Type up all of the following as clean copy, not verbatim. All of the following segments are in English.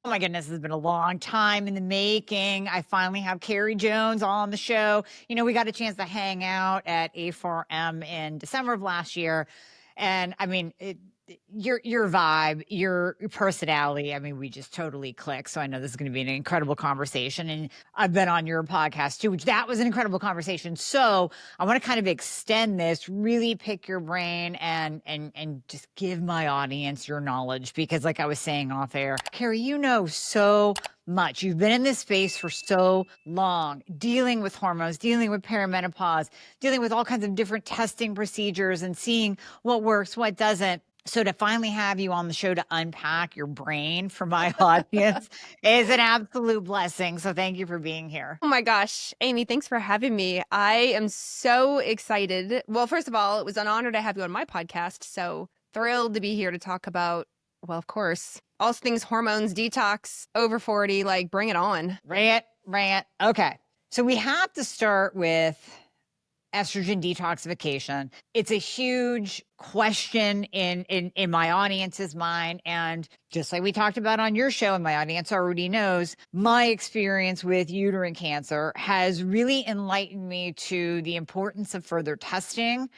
Oh my goodness, it's been a long time in the making. I finally have Carrie Jones on the show. We got a chance to hang out at A4M in December of last year. And I mean, your vibe, your personality, I mean, we just totally click. So I know this is going to be an incredible conversation. And I've been on your podcast too, which that was an incredible conversation. So I want to kind of extend this, really pick your brain and just give my audience your knowledge, because like I was saying off air, Carrie, you know so much. You've been in this space for so long, dealing with hormones, dealing with perimenopause, dealing with all kinds of different testing procedures and seeing what works, what doesn't. So to finally have you on the show to unpack your brain for my audience is an absolute blessing. So thank you for being here. Oh my gosh, Amie, thanks for having me. I am so excited. Well, first of all, it was an honor to have you on my podcast. So thrilled to be here to talk about, well, of course, all things hormones, detox, over 40, like bring it on. Rant. Okay. So we have to start with estrogen detoxification. It's a huge question in my audience's mind. And just like we talked about on your show, and my audience already knows, my experience with uterine cancer has really enlightened me to the importance of further testing.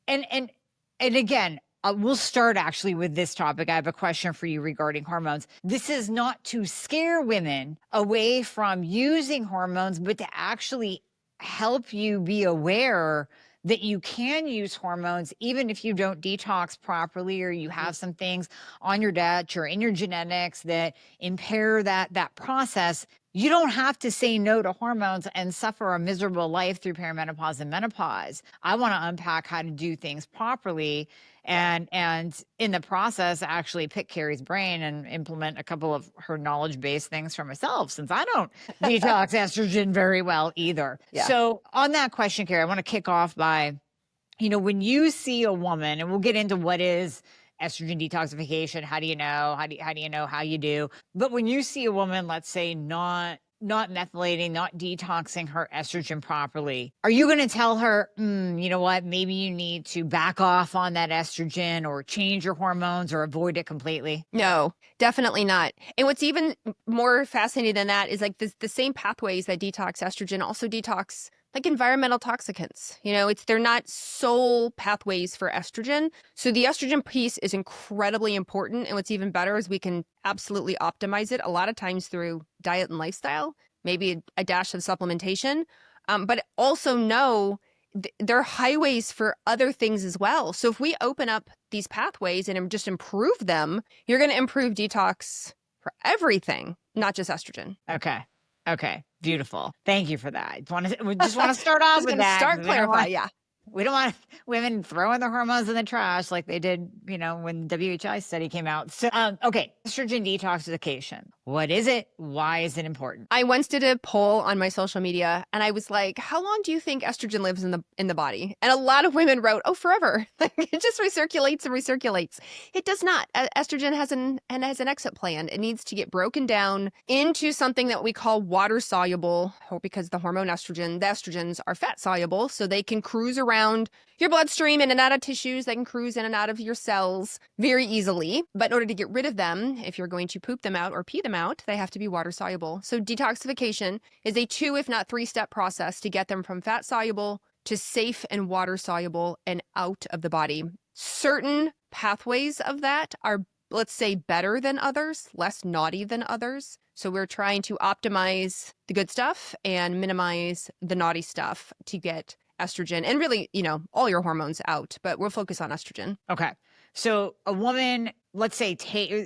And again, we'll start actually with this topic. I have a question for you regarding hormones. This is not to scare women away from using hormones, but to actually help you be aware that you can use hormones even if you don't detox properly, or you have some things on your diet or in your genetics that impair that process. You don't have to say no to hormones and suffer a miserable life through perimenopause and menopause. I want to unpack how to do things properly, and in the process actually pick Carrie's brain and implement a couple of her knowledge-based things for myself, since I don't detox estrogen very well either. Yeah. So on that question, Carrie, I want to kick off by, when you see a woman, and we'll get into what is estrogen detoxification, how do you know, how do you know how you do? But when you see a woman, let's say not methylating, not detoxing her estrogen properly, are you going to tell her, you know what, maybe you need to back off on that estrogen or change your hormones or avoid it completely? No, definitely not. And what's even more fascinating than that is like the same pathways that detox estrogen also detox like environmental toxicants. They're not sole pathways for estrogen. So the estrogen piece is incredibly important. And what's even better is we can absolutely optimize it a lot of times through diet and lifestyle, maybe a dash of supplementation. But also know there are highways for other things as well. So if we open up these pathways and just improve them, you're going to improve detox for everything, not just estrogen. Okay. Beautiful. Thank you for that. We just want to start off with that. Start clarify. Yeah. We don't want women throwing the hormones in the trash like they did, when the WHI study came out. So, okay, estrogen detoxification. What is it? Why is it important? I once did a poll on my social media, and I was like, "How long do you think estrogen lives in the body?" And a lot of women wrote, "Oh, forever." It just recirculates and recirculates. It does not. Estrogen has an exit plan. It needs to get broken down into something that we call water soluble, because the hormone estrogen, the estrogens are fat soluble, so they can cruise around your bloodstream in and out of tissues. They can cruise in and out of your cells very easily. But in order to get rid of them, if you're going to poop them out or pee them out, they have to be water soluble. So detoxification is a 2, if not 3-step process to get them from fat soluble to safe and water soluble and out of the body. Certain pathways of that are, let's say, better than others, less naughty than others. So we're trying to optimize the good stuff and minimize the naughty stuff to get estrogen and really, all your hormones out, but we'll focus on estrogen. Okay. So a woman, let's say,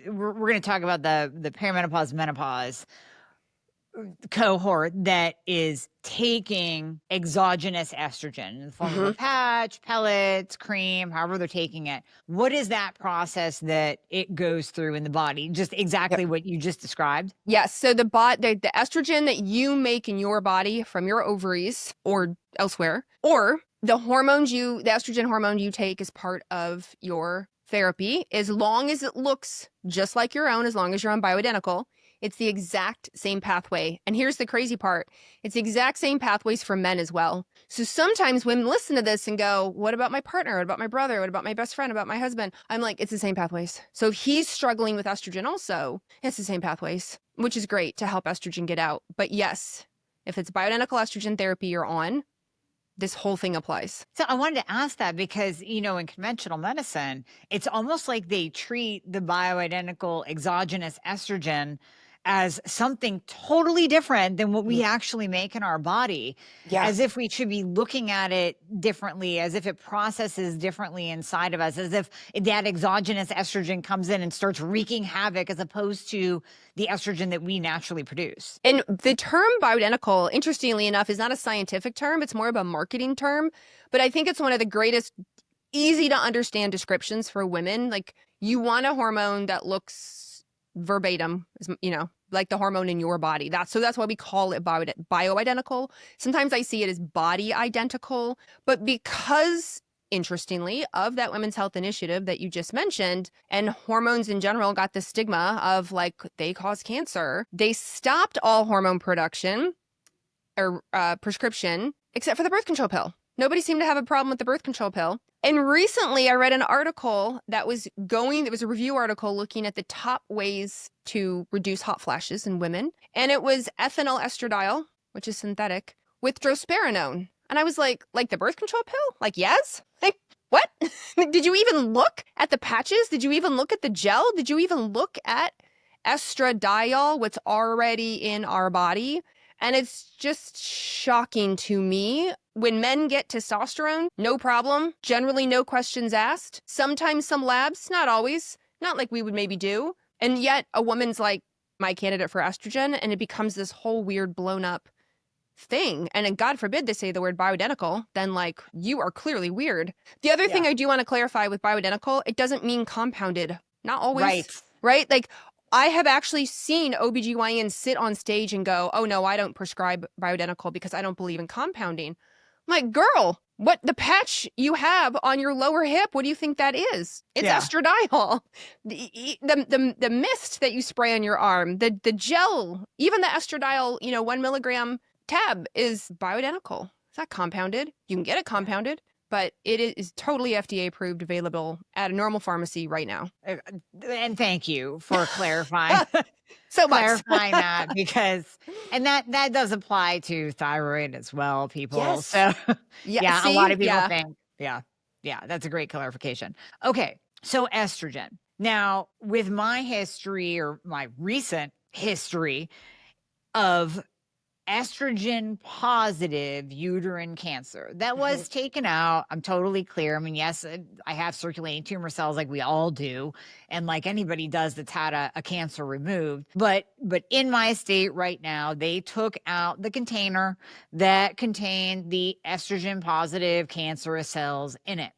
we're going to talk about the perimenopause, menopause cohort that is taking exogenous estrogen in the form of a patch, pellets, cream, however they're taking it. What is that process that it goes through in the body? Just exactly what you just described? Yes. So the estrogen that you make in your body from your ovaries or elsewhere, or the estrogen hormone you take as part of your therapy, as long as it looks just like your own, as long as you're on Bioidentical, it's the exact same pathway. And here's the crazy part. It's the exact same pathways for men as well. So sometimes women listen to this and go, what about my partner? What about my brother? What about my best friend? About my husband? I'm like, it's the same pathways. So if he's struggling with estrogen also, it's the same pathways, which is great to help estrogen get out. But yes, if it's bioidentical estrogen therapy you're on, this whole thing applies. So I wanted to ask that because, in conventional medicine, it's almost like they treat the bioidentical exogenous estrogen as something totally different than what we actually make in our body, as if we should be looking at it differently, as if it processes differently inside of us, as if that exogenous estrogen comes in and starts wreaking havoc as opposed to the estrogen that we naturally produce. And the term bioidentical, interestingly enough, is not a scientific term. It's more of a marketing term. But I think it's one of the greatest, easy to understand descriptions for women. Like, you want a hormone that looks verbatim, like the hormone in your body. That's why we call it bioidentical. Sometimes I see it as body identical, but because, interestingly, of that Women's Health Initiative that you just mentioned, and hormones in general got the stigma of like they cause cancer, they stopped all hormone production or prescription except for the birth control pill. Nobody seemed to have a problem with the birth control pill. And recently I read an article that was a review article looking at the top ways to reduce hot flashes in women. And it was ethinyl estradiol, which is synthetic, with drospirenone. And I was like the birth control pill? Like, yes? Like, what? Did you even look at the patches? Did you even look at the gel? Did you even look at estradiol, what's already in our body? And it's just shocking to me. When men get testosterone, no problem. Generally, no questions asked. Sometimes some labs, not always. Not like we would maybe do. And yet a woman's like, my candidate for estrogen, and it becomes this whole weird blown up thing. And then God forbid they say the word bioidentical, then like, you are clearly weird. The other thing I do want to clarify with bioidentical, it doesn't mean compounded. Not always. Right? Like, I have actually seen OBGYNs sit on stage and go, oh no, I don't prescribe bioidentical because I don't believe in compounding. I'm like, girl, what the patch you have on your lower hip, what do you think that is? It's estradiol. The mist that you spray on your arm, the gel, even the estradiol, 1 milligram tab is bioidentical. It's not compounded. You can get it compounded, but it is totally FDA approved, available at a normal pharmacy right now. And thank you for clarifying. So much. Clarifying that, because, and that does apply to thyroid as well, people. Yes. So Yeah, a lot of people think, that's a great clarification. Okay. So estrogen. Now, with my history, or my recent history of estrogen positive uterine cancer that was taken out. I'm totally clear. I mean, yes, I have circulating tumor cells like we all do, and like anybody does that's had a cancer removed. But in my estate right now, they took out the container that contained the estrogen positive cancerous cells in it.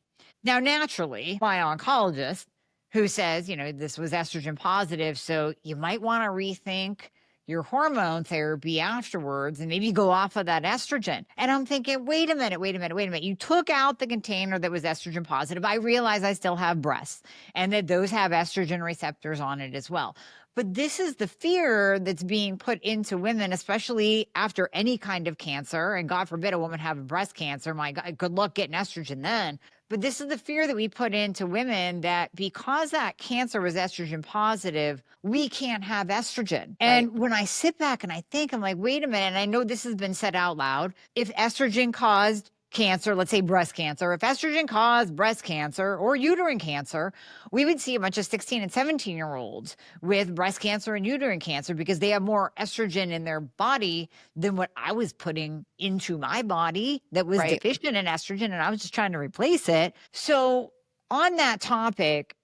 Now, naturally, my oncologist, who says, this was estrogen positive, so you might want to rethink your hormone therapy afterwards and maybe go off of that estrogen. And I'm thinking, wait a minute. You took out the container that was estrogen positive. I realize I still have breasts and that those have estrogen receptors on it as well. But this is the fear that's being put into women, especially after any kind of cancer. And God forbid a woman have breast cancer. My God, good luck getting estrogen then. But this is the fear that we put into women, that because that cancer was estrogen positive, we can't have estrogen. And when I sit back and I think, I'm like, wait a minute. And I know this has been said out loud. If estrogen caused cancer, let's say breast cancer, if estrogen caused breast cancer or uterine cancer, we would see a bunch of 16 and 17-year-olds with breast cancer and uterine cancer because they have more estrogen in their body than what I was putting into my body that was deficient in estrogen, and I was just trying to replace it. So on that topic,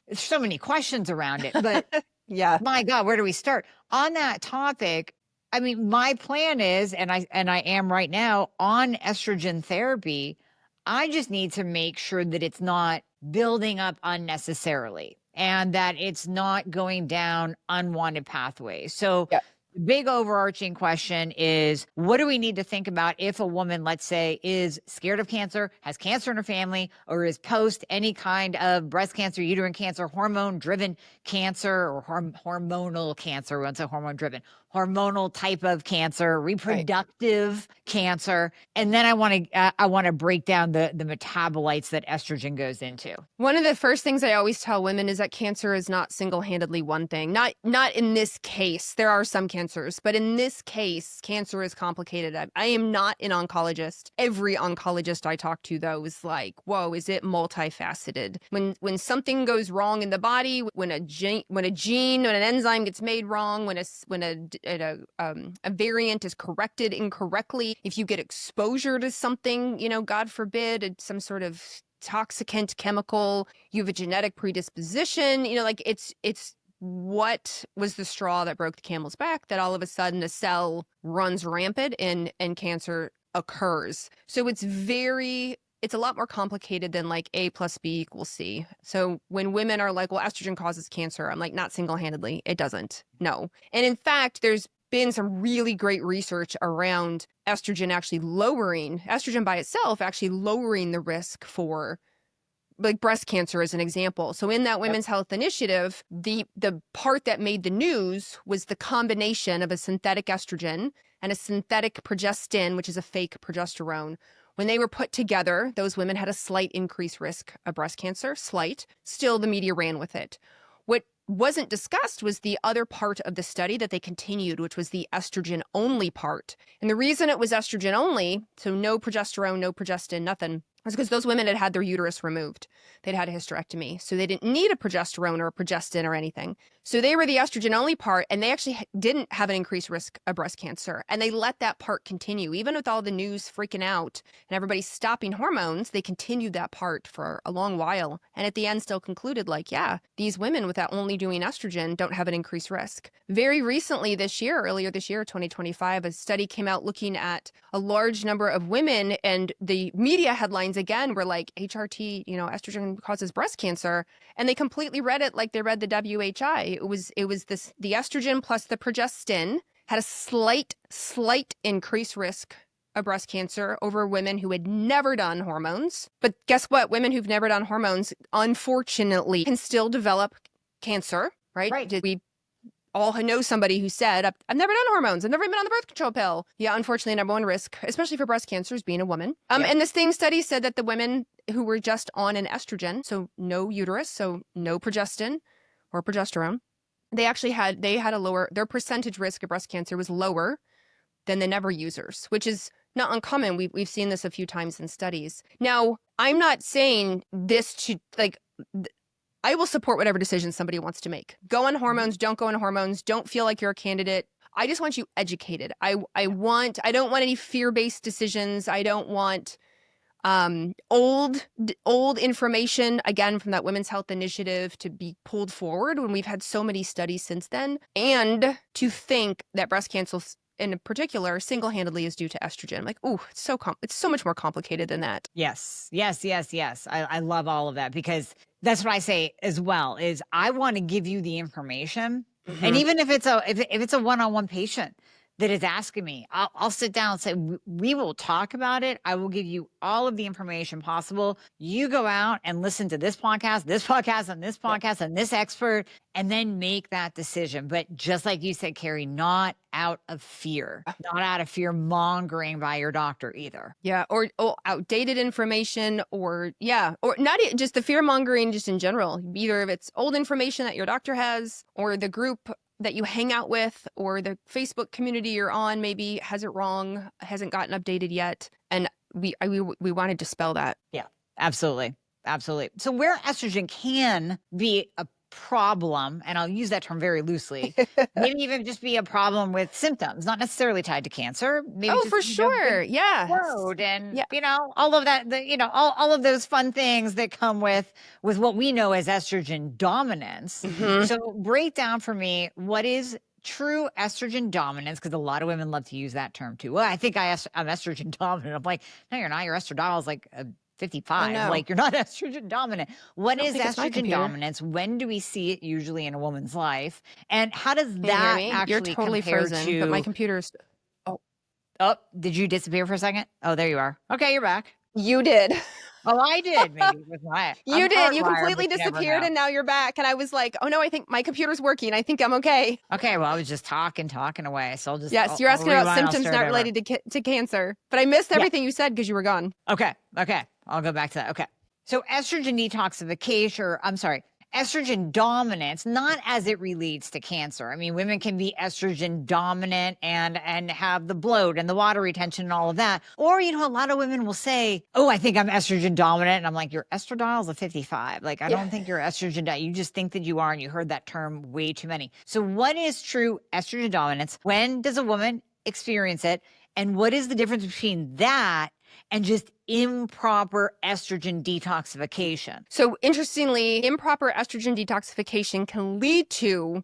there's so many questions around it, but my God, where do we start? On that topic, I mean, my plan is, and I am right now on estrogen therapy. I just need to make sure that it's not building up unnecessarily and that it's not going down unwanted pathways. So The big overarching question is, what do we need to think about if a woman, let's say, is scared of cancer, has cancer in her family, or is post any kind of breast cancer, uterine cancer, hormone-driven cancer, or hormonal cancer, we won't say hormone-driven, hormonal type of cancer, reproductive cancer. And then I want to break down the metabolites that estrogen goes into. One of the first things I always tell women is that cancer is not single-handedly one thing. Not in this case. There are some cancers, but in this case, cancer is complicated. I am not an oncologist. Every oncologist I talk to, though, is like, whoa, is it multifaceted? When something goes wrong in the body, when an enzyme gets made wrong, when a variant is corrected incorrectly, if you get exposure to something, God forbid, some sort of toxicant chemical, you have a genetic predisposition, it's what was the straw that broke the camel's back that all of a sudden a cell runs rampant and cancer occurs. So it's a lot more complicated than like A plus B equals C. So when women are like, well, estrogen causes cancer, I'm like, not single-handedly. It doesn't. No. And in fact, there's been some really great research around estrogen by itself actually lowering the risk for like breast cancer as an example. So in that Women's Health Initiative, the part that made the news was the combination of a synthetic estrogen and a synthetic progestin, which is a fake progesterone. When they were put together, those women had a slight increased risk of breast cancer, slight. Still, the media ran with it. What wasn't discussed was the other part of the study that they continued, which was the estrogen only part. And the reason it was estrogen only, so no progesterone, no progestin, nothing, was because those women had had their uterus removed. They'd had a hysterectomy. So they didn't need a progesterone or a progestin or anything. So they were the estrogen only part, and they actually didn't have an increased risk of breast cancer. And they let that part continue. Even with all the news freaking out and everybody stopping hormones, they continued that part for a long while. And at the end still concluded like, yeah, these women without only doing estrogen don't have an increased risk. Very recently earlier this year, 2025, a study came out looking at a large number of women, and the media headlines again were like HRT, estrogen causes breast cancer, and they completely read it like they read the WHI. It was the estrogen plus the progestin had a slight increased risk of breast cancer over women who had never done hormones. But guess what? Women who've never done hormones, unfortunately, can still develop cancer, right? Right. Did we all know somebody who said, I've never done hormones. I've never been on the birth control pill. Yeah, unfortunately, number one risk, especially for breast cancer, is being a woman. And the same study said that the women who were just on an estrogen, so no uterus, so no progestin or progesterone, they had a lower, their percentage risk of breast cancer was lower than the never users, which is not uncommon. We've seen this a few times in studies. Now, I'm not saying this to I will support whatever decision somebody wants to make. Go on hormones, don't go on hormones, don't feel like you're a candidate. I just want you educated. I don't want any fear-based decisions. I don't want old information, again, from that Women's Health Initiative to be pulled forward when we've had so many studies since then. And to think that breast cancer in particular single-handedly is due to estrogen. Like, ooh, it's so much more complicated than that. Yes. I love all of that, because that's what I say as well, is I want to give you the information. Mm-hmm. And even if it's a one-on-one patient that is asking me, I'll sit down and say, we will talk about it. I will give you all of the information possible. You go out and listen to this podcast, and this podcast, and this expert, and then make that decision. But just like you said, Carrie, not out of fear, not out of fear mongering by your doctor either. Yeah. Or outdated information, or not just the fear mongering just in general. Either if it's old information that your doctor has, or the group that you hang out with, or the Facebook community you're on maybe has it wrong, hasn't gotten updated yet. And we want to dispel that. Yeah, absolutely. So where estrogen can be a problem, and I'll use that term very loosely, maybe even just be a problem with symptoms, not necessarily tied to cancer. Maybe for sure. Yeah. Road and, all of that, all of those fun things that come with what we know as estrogen dominance. Mm-hmm. So break down for me, what is true estrogen dominance? Because a lot of women love to use that term too. Well, I think I'm estrogen dominant. I'm like, no, you're not. Your estradiol is like 55. no. Like, you're not estrogen dominant. What I don't is think it's my estrogen computer. dominance? When do we see it usually in a woman's life? And how does Can you hear that me? You're actually totally compare frozen, but my to, computer's. Oh, oh, did you disappear for a second? Oh, there you are. Okay, you're back. you did. Oh, I did. Maybe it was my, I'm You did. You hardwired, completely but you never disappeared know. and now you're back. And I was like, oh no, I think my computer's working. I think I'm okay. Okay, well, I was just talking away. So Yes, I'll you're asking about rewind, I'll symptoms start not over. related to cancer. But I missed Yeah. everything you said because you were gone. Okay. I'll go back to that. Okay. So estrogen detoxification, or I'm sorry, estrogen dominance, not as it relates to cancer. I mean, women can be estrogen dominant and have the bloat and the water retention and all of that. Or, a lot of women will say, oh, I think I'm estrogen dominant. And I'm like, your estradiol's a 55. Like, I don't think you're estrogen dominant. You just think that you are, and you heard that term way too many. So what is true estrogen dominance? When does a woman experience it? And what is the difference between that and just improper estrogen detoxification? So interestingly, improper estrogen detoxification can lead to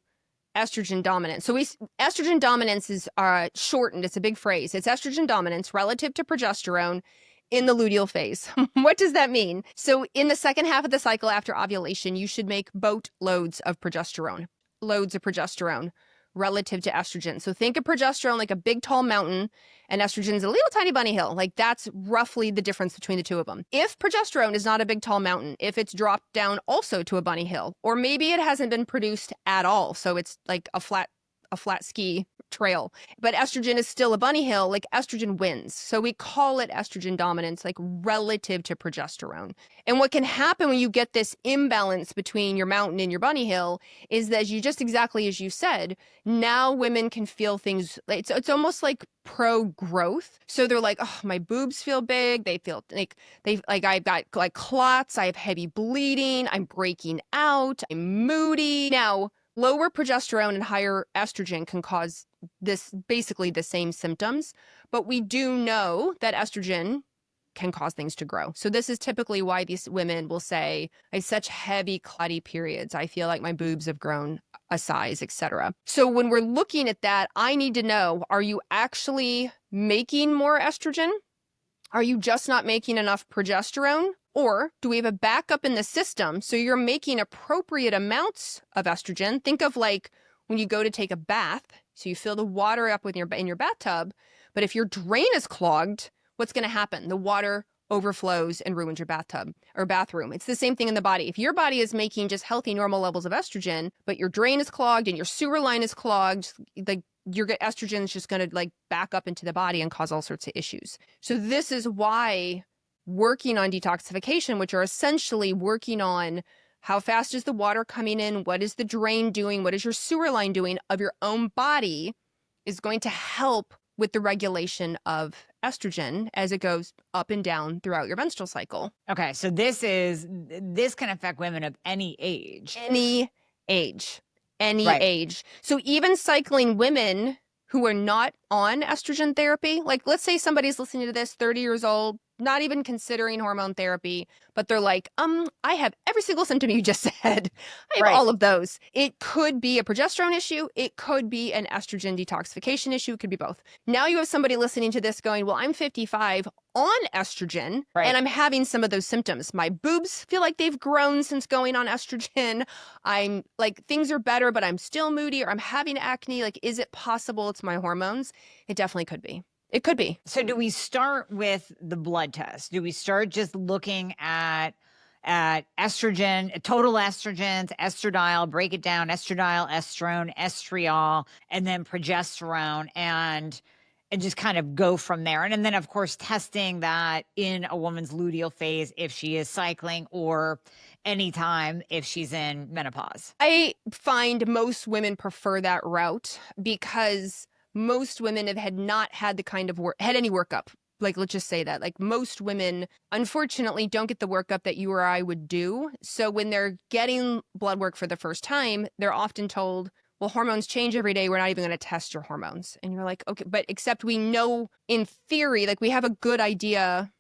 estrogen dominance. So estrogen dominance is shortened. It's a big phrase. It's estrogen dominance relative to progesterone in the luteal phase. What does that mean? So in the second half of the cycle after ovulation, you should make boatloads of progesterone. Loads of progesterone relative to estrogen. So think of progesterone like a big tall mountain and estrogen's a little tiny bunny hill. Like that's roughly the difference between the two of them. If progesterone is not a big tall mountain, if it's dropped down also to a bunny hill, or maybe it hasn't been produced at all, so it's like a flat ski trail, but estrogen is still a bunny hill, like estrogen wins. So we call it estrogen dominance, like relative to progesterone. And what can happen when you get this imbalance between your mountain and your bunny hill is that you just exactly as you said, now women can feel things, it's almost like pro-growth. So they're like, oh, my boobs feel big. They feel like I've got like clots. I have heavy bleeding. I'm breaking out. I'm moody. Now, lower progesterone and higher estrogen can cause this basically the same symptoms, but we do know that estrogen can cause things to grow. So this is typically why these women will say, I have such heavy clotty periods. I feel like my boobs have grown a size, etc. So when we're looking at that, I need to know, are you actually making more estrogen? Are you just not making enough progesterone? Or do we have a backup in the system so you're making appropriate amounts of estrogen? Think of like when you go to take a bath, so you fill the water up in your bathtub, but if your drain is clogged, what's going to happen? The water overflows and ruins your bathtub or bathroom. It's the same thing in the body. If your body is making just healthy, normal levels of estrogen, but your drain is clogged and your sewer line is clogged, like your estrogen is just going to like back up into the body and cause all sorts of issues. So this is why working on detoxification, which are essentially working on how fast is the water coming in, what is the drain doing, what is your sewer line doing of your own body, is going to help with the regulation of estrogen as it goes up and down throughout your menstrual cycle. Okay, so this can affect women of any age. Any age. Right. Age. So even cycling women who are not on estrogen therapy, like let's say somebody's listening to this, 30 years old, not even considering hormone therapy, but they're like, I have every single symptom you just said. I have all of those. It could be a progesterone issue. It could be an estrogen detoxification issue. It could be both. Now you have somebody listening to this going, well, I'm 55 on estrogen and I'm having some of those symptoms. My boobs feel like they've grown since going on estrogen. I'm like, things are better, but I'm still moody or I'm having acne. Like, is it possible it's my hormones? It definitely could be. It could be. So do we start with the blood test? Do we start just looking at estrogen, total estrogens, estradiol, break it down, estradiol, estrone, estriol, and then progesterone and just kind of go from there? And then of course, testing that in a woman's luteal phase if she is cycling or anytime if she's in menopause. I find most women prefer that route because most women had not had the kind of had any workup. Like, let's just say that. Like, most women, unfortunately, don't get the workup that you or I would do. So when they're getting blood work for the first time, they're often told, well, hormones change every day. We're not even going to test your hormones. And you're like, okay, but except we know in theory, like we have a good idea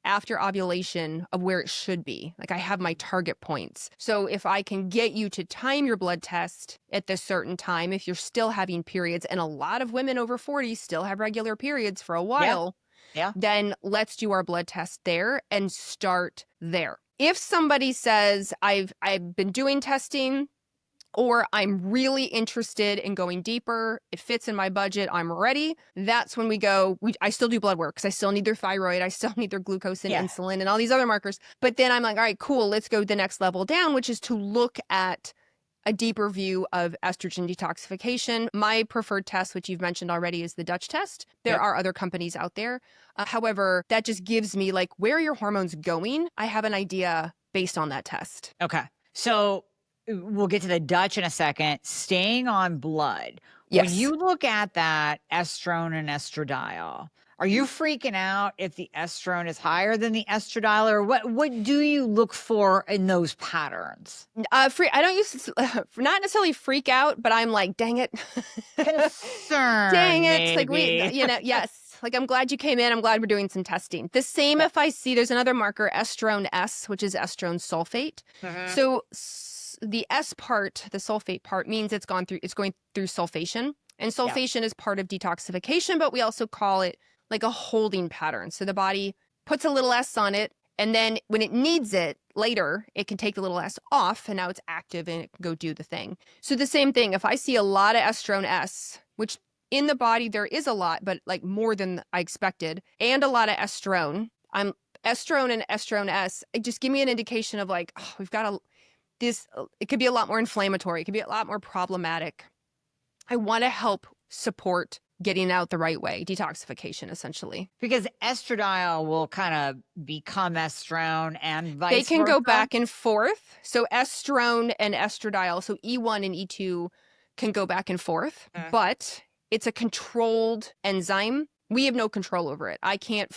after ovulation of where it should be. Like I have my target points. So if I can get you to time your blood test at this certain time, if you're still having periods, and a lot of women over 40 still have regular periods for a while, Yeah. then let's do our blood test there and start there. If somebody says, I've been doing testing, or I'm really interested in going deeper, it fits in my budget, I'm ready, that's when we go, I still do blood work because I still need their thyroid, I still need their glucose and insulin and all these other markers. But then I'm like, all right, cool, let's go the next level down, which is to look at a deeper view of estrogen detoxification. My preferred test, which you've mentioned already, is the Dutch test. There are other companies out there. However, that just gives me like, where are your hormones going? I have an idea based on that test. Okay. So we'll get to the Dutch in a second. Staying on blood. Yes. When you look at that estrone and estradiol, are you freaking out if the estrone is higher than the estradiol, or what do you look for in those patterns? I don't use not necessarily freak out, but I'm like, dang it, Concern. dang it, maybe. like yes. Like, I'm glad you came in. I'm glad we're doing some testing. The same if I see there's another marker, estrone S, which is estrone sulfate. So the S part, the sulfate part, means it's going through sulfation. And sulfation is part of detoxification, but we also call it like a holding pattern. So the body puts a little S on it, and then when it needs it later, it can take the little S off, and now it's active and it can go do the thing. So the same thing, if I see a lot of estrone S, which in the body there is a lot, but like more than I expected, and a lot of estrone, estrone and estrone S, it just give me an indication of like, oh, we've got it could be a lot more inflammatory. It could be a lot more problematic. I want to help support getting out the right way, detoxification, essentially. Because estradiol will kind of become estrone and vice versa. They can go back and forth. So estrone and estradiol, so E1 and E2 can go back and forth, but it's a controlled enzyme. We have no control over it. I can't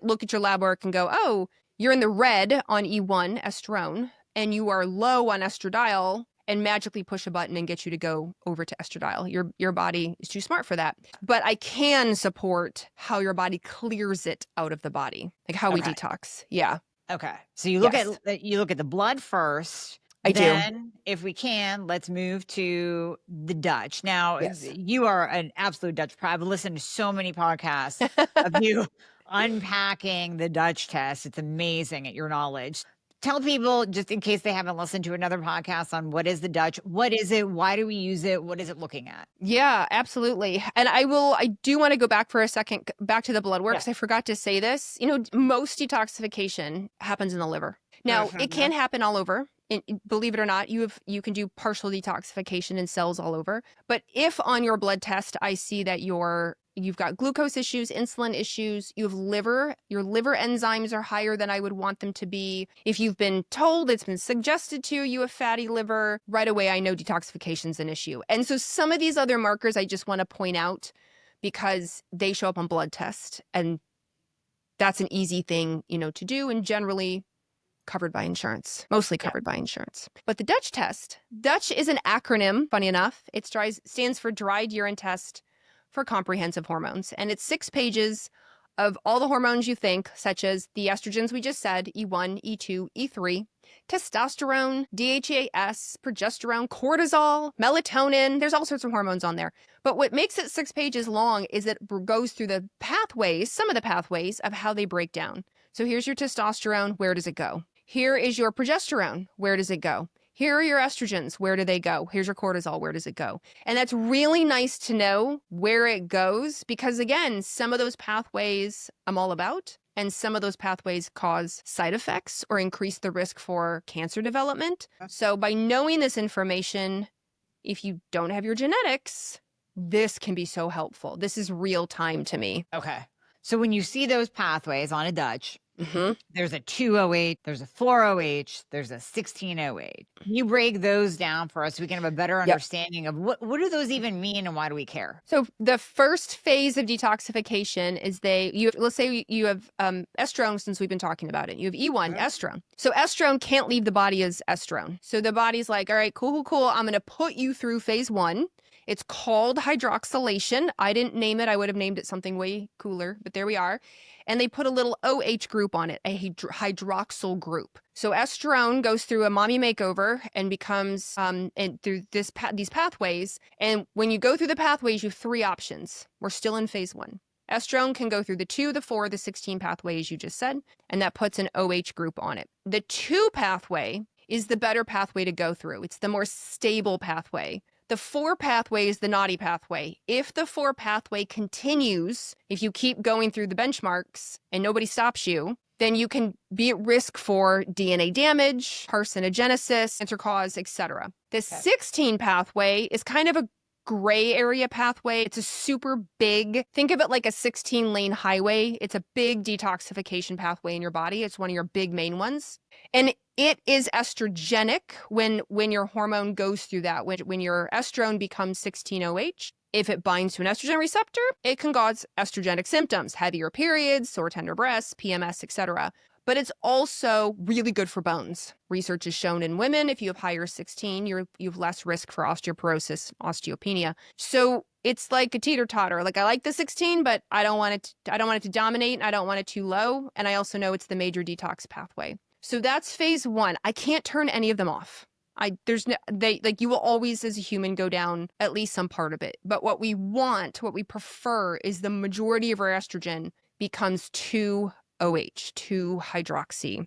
look at your lab work and go, oh, you're in the red on E1, estrone, and you are low on estradiol, and magically push a button and get you to go over to estradiol. Your body is too smart for that. But I can support how your body clears it out of the body, like how we detox. Yeah. Okay. So you look at the blood first. Then, if we can, let's move to the Dutch. Now, you are an absolute Dutch pro. I've listened to so many podcasts of you unpacking the Dutch test. It's amazing at your knowledge. Tell people, just in case they haven't listened to another podcast, on what is the Dutch, what is it, why do we use it, what is it looking at? Yeah, absolutely. And I do want to go back for a second, back to the blood work, because I forgot to say this. Most detoxification happens in the liver. Now, it can happen all over. Believe it or not, you can do partial detoxification in cells all over. But if on your blood test I see that you've got glucose issues, insulin issues, your liver enzymes are higher than I would want them to be. If you've been told, it's been suggested to you have fatty liver, right away I know detoxification is an issue. And so some of these other markers I just want to point out because they show up on blood test, and that's an easy thing, to do, and generally covered by insurance, mostly covered by insurance. But the Dutch test, Dutch is an acronym, funny enough. It stands for Dried Urine Test for Comprehensive Hormones. And it's 6 pages of all the hormones you think, such as the estrogens we just said, E1, E2, E3, testosterone, DHEAS, progesterone, cortisol, melatonin. There's all sorts of hormones on there. But what makes it 6 pages long is it goes through the pathways, some of the pathways of how they break down. So here's your testosterone. Where does it go? Here is your progesterone. Where does it go? Here are your estrogens. Where do they go? Here's your cortisol. Where does it go? And that's really nice to know where it goes because, again, some of those pathways I'm all about, and some of those pathways cause side effects or increase the risk for cancer development. So by knowing this information, if you don't have your genetics, this can be so helpful. This is real time to me. Okay. So when you see those pathways on a Dutch, there's a 208, there's a 4OH, there's a 1608. You break those down for us so we can have a better understanding of what do those even mean and why do we care? So the first phase of detoxification is let's say you have estrone, since we've been talking about it. You have E1, estrone. So estrone can't leave the body as estrone. So the body's like, all right, cool. I'm going to put you through phase 1. It's called hydroxylation. I didn't name it. I would have named it something way cooler, but there we are. And they put a little OH group on it, a hydroxyl group. So estrone goes through a mommy makeover and becomes and through these pathways. And when you go through the pathways, you have 3 options. We're still in phase 1. Estrone can go through the 2, the 4, the 16 pathway, as you just said, and that puts an OH group on it. The 2 pathway is the better pathway to go through. It's the more stable pathway. The 4 pathway is the naughty pathway. If the 4 pathway continues, if you keep going through the benchmarks and nobody stops you, then you can be at risk for DNA damage, carcinogenesis, cancer cause, etc. The 16 pathway is kind of a gray area pathway. It's a super big, think of it like a 16-lane highway. It's a big detoxification pathway in your body. It's one of your big main ones. And it is estrogenic when your hormone goes through that. When your estrone becomes 16-OH, if it binds to an estrogen receptor, it can cause estrogenic symptoms, heavier periods, sore tender breasts, PMS, etc. But it's also really good for bones. Research has shown in women, if you have higher 16, you have less risk for osteoporosis, osteopenia. So it's like a teeter-totter. Like, I like the 16, but I don't want it to dominate, and I don't want it too low. And I also know it's the major detox pathway. So that's phase 1. I can't turn any of them off. You will always, as a human, go down at least some part of it. But what we prefer is the majority of our estrogen becomes 2-OH, 2-hydroxy.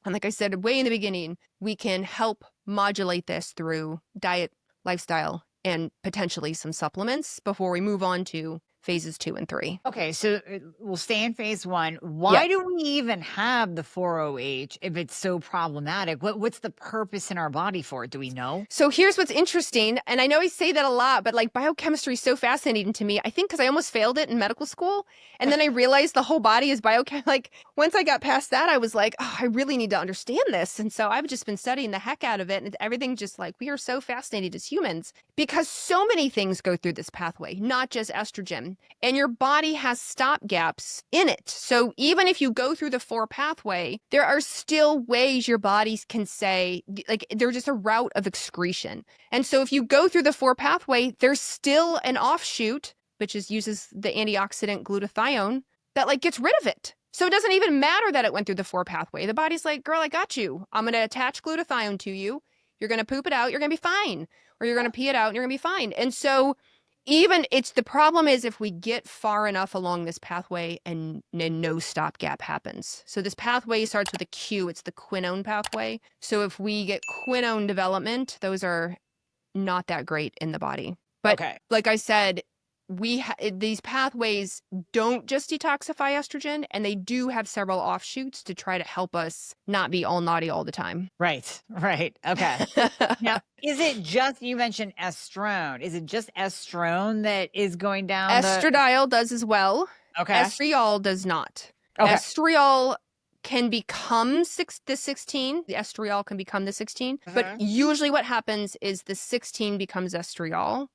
And like I said way in the beginning, we can help modulate this through diet, lifestyle, and potentially some supplements before we move on to phases 2 and 3. Okay, so we'll stay in phase 1. Why do we even have the 4-OH if it's so problematic? What's the purpose in our body for it? Do we know? So here's what's interesting, and I know I say that a lot, but like biochemistry is so fascinating to me. I think because I almost failed it in medical school, and then I realized the whole body is biochem. Like once I got past that, I was like, oh, I really need to understand this. And so I've just been studying the heck out of it, and everything just like, we are so fascinated as humans because so many things go through this pathway, not just estrogen. And your body has stop gaps in it. So even if you go through the 4 pathway, there are still ways your body can say, like, they're just a route of excretion. And so if you go through the 4 pathway, there's still an offshoot, which uses the antioxidant glutathione, that like gets rid of it. So it doesn't even matter that it went through the 4 pathway. The body's like, girl, I got you. I'm going to attach glutathione to you. You're going to poop it out. You're going to be fine. Or you're going to pee it out and you're going to be fine. And so the problem is if we get far enough along this pathway and no stopgap happens. So this pathway starts with a Q. It's the quinone pathway. So if we get quinone development, those are not that great in the body. But like I said, these pathways don't just detoxify estrogen, and they do have several offshoots to try to help us not be all naughty all the time. Right. Okay. Now, is it just, you mentioned estrone. Is it just estrone that is going down? Estradiol does as well. Okay. Estriol does not. Okay. Estriol can become the 16. The estriol can become the 16. But usually what happens is the 16 becomes estriol.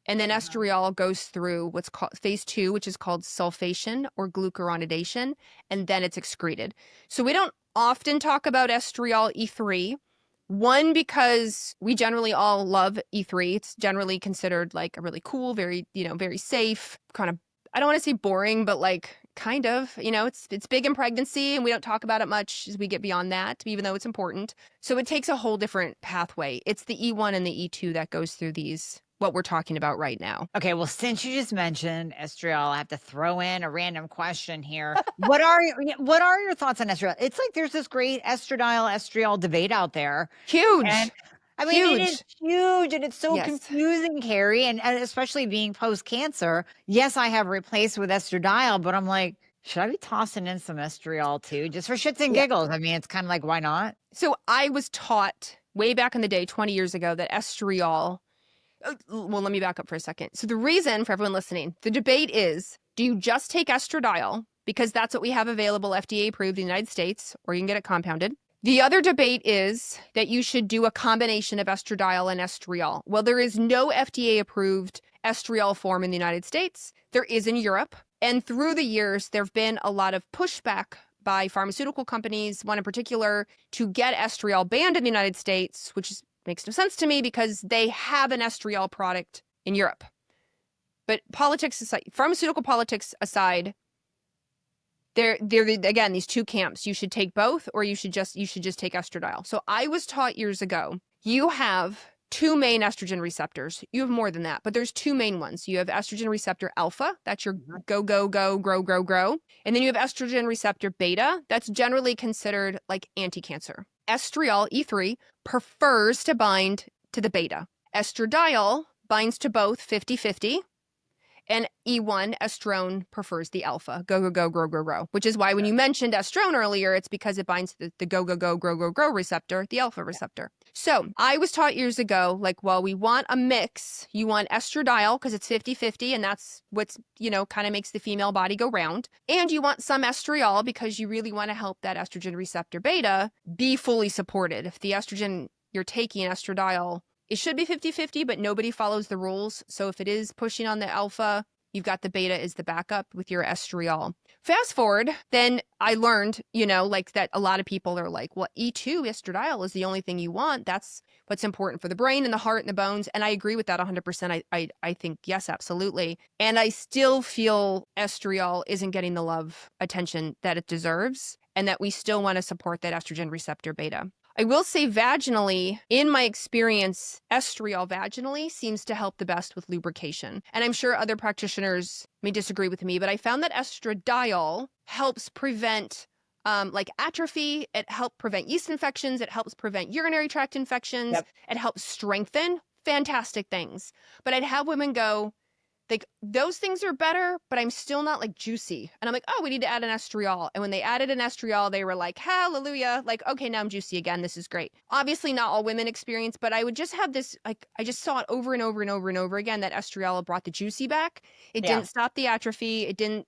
And then estriol goes through what's called phase 2, which is called sulfation or glucuronidation, and then it's excreted. So we don't often talk about estriol E3. One, because we generally all love E3. It's generally considered like a really cool, very safe, kind of, I don't want to say boring, but like kind of, it's big in pregnancy and we don't talk about it much as we get beyond that, even though it's important. So it takes a whole different pathway. It's the E1 and the E2 that goes through what we're talking about right now. Okay, well, since you just mentioned estriol, I have to throw in a random question here. What are your thoughts on estriol? It's like there's this great estriol debate out there. Huge. And I mean, it is huge and it's so confusing, Carrie, and especially being post-cancer. Yes, I have replaced with estradiol, but I'm like, should I be tossing in some estriol too, just for shits and giggles? I mean, it's kind of like, why not? So I was taught way back in the day, 20 years ago, that estriol. Well, let me back up for a second. So the reason for everyone listening, the debate is, do you just take estradiol because that's what we have available, FDA approved in the United States, or you can get it compounded? The other debate is that you should do a combination of estradiol and estriol. Well, there is no FDA approved estriol form in the United States. There is in Europe. And through the years, there have been a lot of pushback by pharmaceutical companies, one in particular, to get estriol banned in the United States, which makes no sense to me because they have an estriol product in Europe. But politics aside, pharmaceutical politics aside, they're again, these two camps. You should take both, or you should just take estradiol. So I was taught years ago, you have two main estrogen receptors. You have more than that, but there's two main ones. You have estrogen receptor alpha, that's your go, go, go, grow, grow, grow. And then you have estrogen receptor beta, that's generally considered like anti-cancer. Estriol, E3, prefers to bind to the beta. Estradiol binds to both 50-50. And E1, estrone, prefers the alpha, go, go, go, grow, grow, grow, which is why when you mentioned estrone earlier, it's because it binds to the go, go, go, grow, grow, grow receptor, the alpha receptor. So I was taught years ago, like, well, we want a mix. You want estradiol because it's 50-50, and that's what's, kind of makes the female body go round. And you want some estriol because you really want to help that estrogen receptor beta be fully supported. If the estrogen you're taking, estradiol, it should be 50-50, but nobody follows the rules. So if it is pushing on the alpha, you've got the beta as the backup with your estriol. Fast forward, then I learned, like that a lot of people are like, well, E2 estradiol is the only thing you want. That's what's important for the brain and the heart and the bones. And I agree with that 100%. I think, yes, absolutely. And I still feel estriol isn't getting the love, attention that it deserves, and that we still want to support that estrogen receptor beta. I will say vaginally, in my experience, estriol vaginally seems to help the best with lubrication. And I'm sure other practitioners may disagree with me, but I found that estradiol helps prevent like atrophy. It helps prevent yeast infections. It helps prevent urinary tract infections. Yep. It helps strengthen. Fantastic things. But I'd have women go, like, those things are better, but I'm still not like juicy. And I'm like, oh, we need to add an estriol. And when they added an estriol, they were like, hallelujah. Like, okay, now I'm juicy again. This is great. Obviously not all women experience, but I would just have this, like, I just saw it over and over and over and over again, that estriol brought the juicy back. It didn't stop the atrophy. It didn't,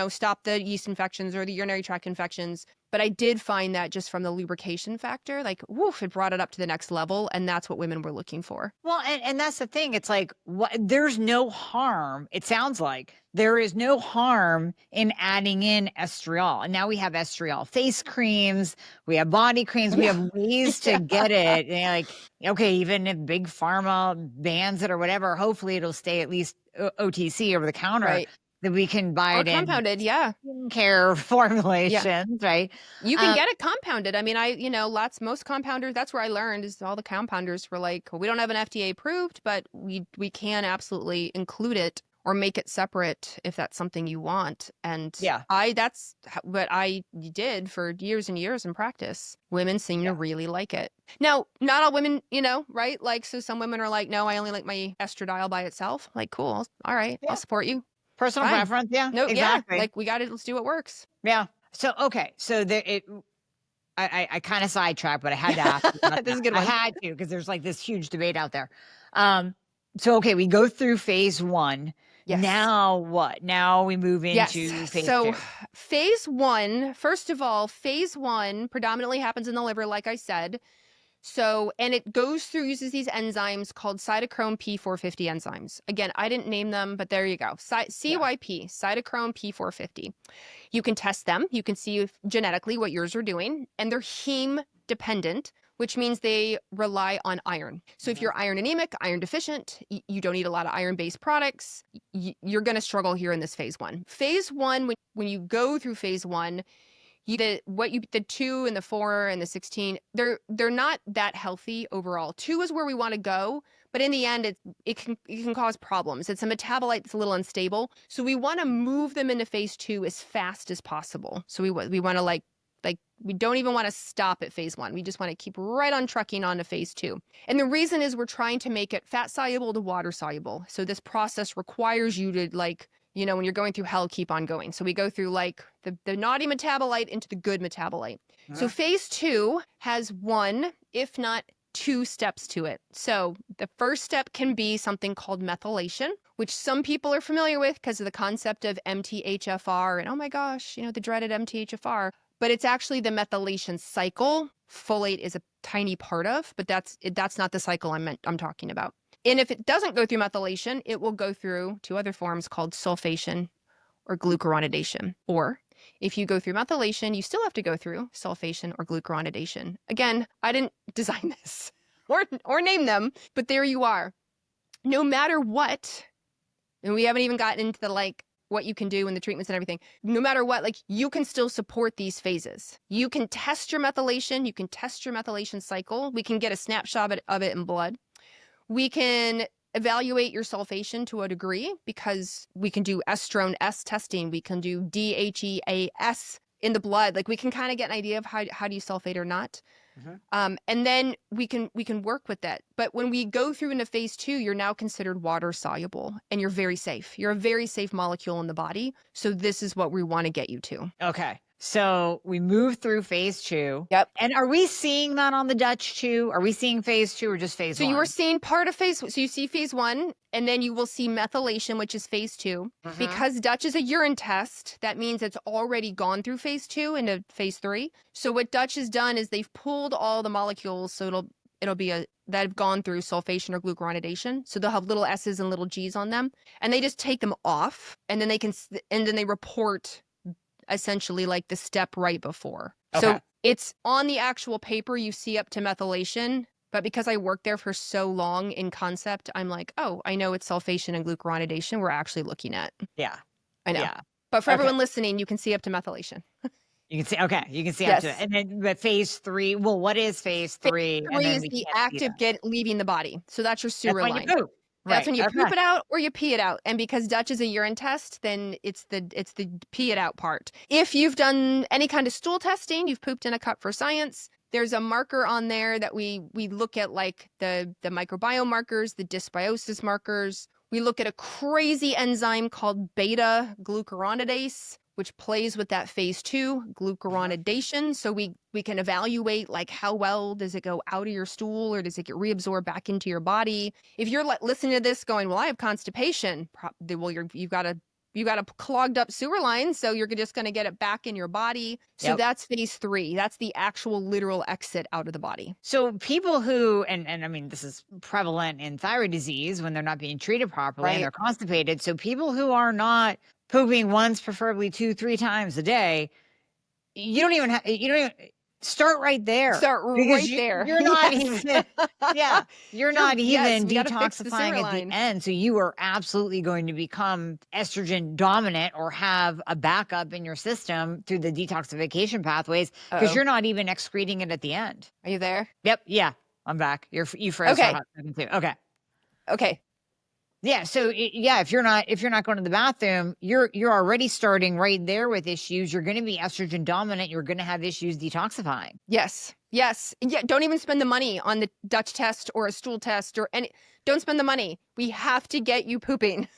stop the yeast infections or the urinary tract infections. But I did find that just from the lubrication factor, like, woof, it brought it up to the next level. And that's what women were looking for. Well, and that's the thing. It's like, there's no harm. It sounds like there is no harm in adding in estriol. And now we have estriol face creams. We have body creams. We have ways to get it. And like, okay, even if big pharma bans it or whatever, hopefully it'll stay at least OTC, over the counter. Right. That we can buy Or it compounded, in care formulations, right? You can get it compounded. I mean, most compounders, that's where I learned, is all the compounders were like, well, we don't have an FDA approved, but we can absolutely include it or make it separate if that's something you want. And that's what I did for years and years in practice. Women seem to really like it. Now, not all women, right? Like, so some women are like, no, I only like my estradiol by itself. Like, cool. All right. I'll support you. Personal preference, No, exactly. yeah, like, we got it. Let's do what works. Yeah. So okay, so I kind of sidetracked, but I had to ask. This is a good one. I had to, because there's like this huge debate out there. So okay, we go through phase 1. Yes. Now what? Now we move into phase 2. Phase 1, first of all, phase 1 predominantly happens in the liver, like I said. So, and it uses these enzymes called cytochrome P450 enzymes. Again, I didn't name them, but there you go. CYP, cytochrome P450. You can test them. You can see genetically what yours are doing, and they're heme dependent, which means they rely on iron. So if you're iron anemic, iron deficient, you don't eat a lot of iron-based products, you're going to struggle here in this phase 1. Phase 1, when you go through phase 1, the 2 and the 4 and the 16, they're not that healthy overall. 2 is where we want to go, but in the end, it can cause problems. It's a metabolite that's a little unstable, so we want to move them into phase 2 as fast as possible. So we want to like we don't even want to stop at phase 1. We just want to keep right on trucking on to phase 2. And the reason is we're trying to make it fat soluble to water soluble. So this process requires you to, like, when you're going through hell, keep on going. So we go through like the naughty metabolite into the good metabolite. So phase 2 has 1, if not 2 steps to it. So the first step can be something called methylation, which some people are familiar with because of the concept of MTHFR and, oh my gosh, the dreaded MTHFR. But it's actually the methylation cycle. Folate is a tiny part of, but that's not the cycle I'm talking about. And if it doesn't go through methylation, it will go through 2 other forms called sulfation or glucuronidation. Or if you go through methylation, you still have to go through sulfation or glucuronidation. Again, I didn't design this or name them, but there you are. No matter what, and we haven't even gotten into the what you can do and the treatments and everything, no matter what, you can still support these phases. You can test your methylation. You can test your methylation cycle. We can get a snapshot of it in blood. We can evaluate your sulfation to a degree because we can do estrone S testing. We can do DHEAS in the blood. Like we can kind of get an idea of how do you sulfate or not. And then we can work with that. But when we go through into phase 2, you're now considered water soluble and you're very safe. You're a very safe molecule in the body. So this is what we want to get you to. Okay. So we move through phase 2. Yep. And are we seeing that on the Dutch too? Are we seeing phase 2 or just phase 1? So you are seeing part of phase. So you see phase 1, and then you will see methylation, which is phase 2. Because Dutch is a urine test, that means it's already gone through phase 2 into phase 3. So what Dutch has done is they've pulled all the molecules, so it'll be that have gone through sulfation or glucuronidation. So they'll have little S's and little G's on them, and they just take them off, and then they report essentially like the step right before. Okay. So it's on the actual paper you see up to methylation, but because I worked there for so long in concept, I'm like, oh, I know it's sulfation and glucuronidation we're actually looking at. Yeah. I know. Yeah. But for everyone listening, you can see up to methylation. You can see, okay, you can see up to it. And then but phase 3, well, what is phase 3? Phase 3 is the active leaving the body. So that's your sewer line. That's when you poop it out or you pee it out. And because Dutch is a urine test, then it's the pee it out part. If you've done any kind of stool testing, you've pooped in a cup for science, there's a marker on there that we look at, like the microbiome markers, the dysbiosis markers. We look at a crazy enzyme called beta glucuronidase, which plays with that phase 2 glucuronidation. So we can evaluate like how well does it go out of your stool or does it get reabsorbed back into your body. If you're listening to this going, well, I have constipation, well, you've got a clogged up sewer line, so you're just going to get it back in your body. So that's phase 3. That's the actual literal exit out of the body. So people who, and I mean, this is prevalent in thyroid disease when they're not being treated properly and they're constipated. So people who are not pooping once, preferably 2-3 times a day, you don't even start right there. Start right there. You're not even, you're not even detoxifying at the end. So you are absolutely going to become estrogen dominant or have a backup in your system through the detoxification pathways because you're not even excreting it at the end. Are you there? Yep. Yeah. I'm back. You froze. Okay. Okay. Okay. Yeah. So if you're not going to the bathroom, you're already starting right there with issues. You're going to be estrogen dominant. You're going to have issues detoxifying. Yes. Yes. Yeah. Don't even spend the money on the Dutch test or a stool test or any. Don't spend the money. We have to get you pooping.